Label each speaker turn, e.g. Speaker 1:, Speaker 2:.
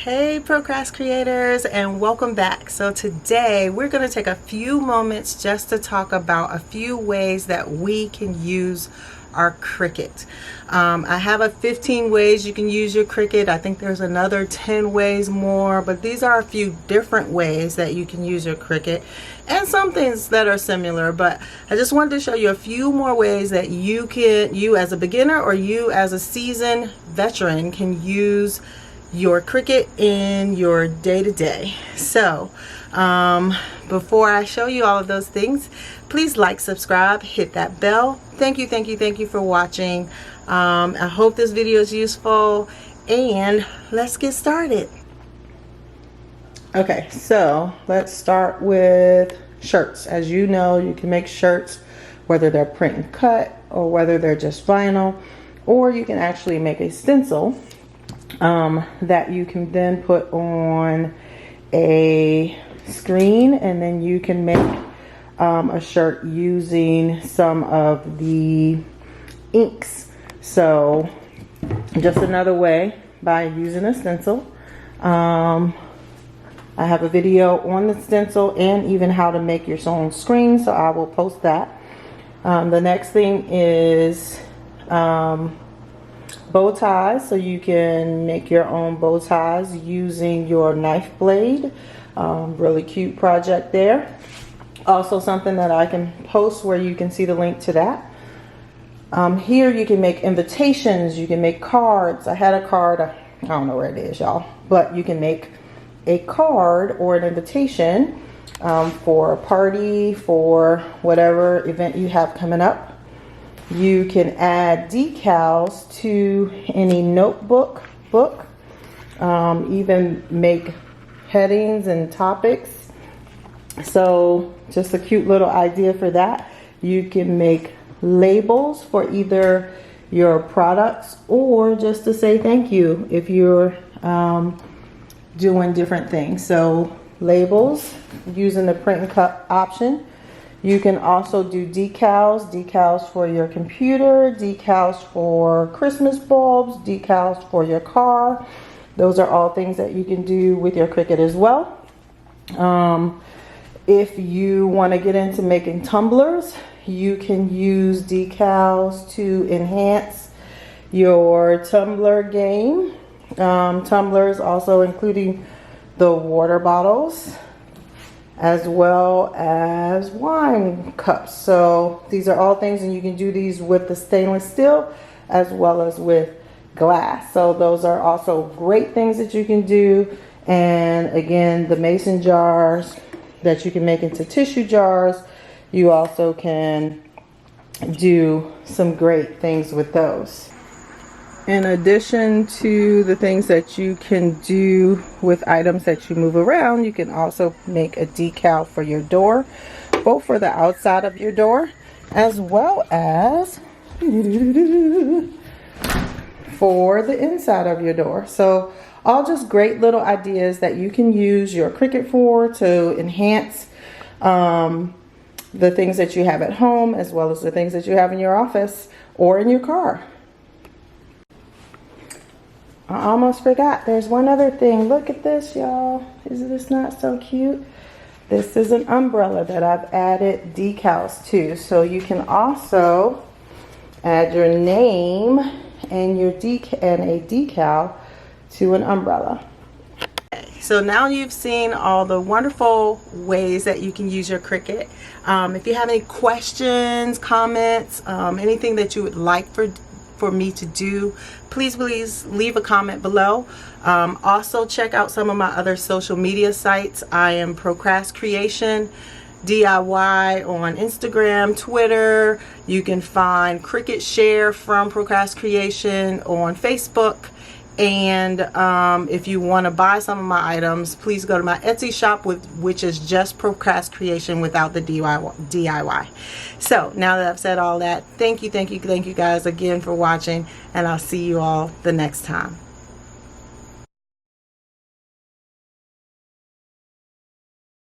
Speaker 1: Hey procrastinators, and welcome back. So today we're going to take a few moments just to talk about a few ways that we can use our Cricut. I have a 15 ways you can use your Cricut. I think there's another 10 ways more, but these are a few different ways that you can use your Cricut and some things that are similar. But I just wanted to show you a few more ways that you as a beginner or you as a seasoned veteran can use your Cricut in your day-to-day. So before I show you all of those things, please like, subscribe, hit that bell. Thank you for watching. I hope this video is useful, and let's get started. Okay, so let's start with shirts. As you know, you can make shirts whether they're print and cut or whether they're just vinyl, or you can actually make a stencil that you can then put on a screen, and then you can make a shirt using some of the inks. So just another way by using a stencil. I have a video on the stencil and even how to make your own screen, so I will post that. The next thing is bow ties, so you can make your own bow ties using your knife blade. Really cute project there. Also something that I can post where you can see the link to that. Here you can make invitations, you can make cards. I had a card, I don't know where it is, y'all, but you can make a card or an invitation for a party, for whatever event you have coming up. You can add decals to any notebook, book, even make headings and topics. So just a cute little idea for that. You can make labels for either your products or just to say thank you if you're doing different things. So labels using the print and cut option. You can also do decals for your computer, decals for Christmas bulbs, decals for your car. Those are all things that you can do with your Cricut as well. If you want to get into making tumblers, you can use decals to enhance your tumbler game. Tumblers also including the water bottles, as well as wine cups. So these are all things, and you can do these with the stainless steel as well as with glass. So those are also great things that you can do. And again, the mason jars that you can make into tissue jars, you also can do some great things with those. In addition to the things that you can do with items that you move around, you can also make a decal for your door, both for the outside of your door as well as for the inside of your door. So all just great little ideas that you can use your Cricut for to enhance the things that you have at home as well as the things that you have in your office or in your car. I almost forgot, there's one other thing. Look at this, y'all. Is this not so cute? This is an umbrella that I've added decals to. So you can also add your name and your a decal to an umbrella. So now you've seen all the wonderful ways that you can use your Cricut. If you have any questions, comments, anything that you would like for me to do, please leave a comment below. Also check out some of my other social media sites. I am Procrastination DIY on Instagram, Twitter. You can find Cricut Share from Procrastination on Facebook. And if you want to buy some of my items, please go to my Etsy shop, which is just Procrastination without the DIY. So now that I've said all that, thank you guys again for watching, and I'll see you all the next time.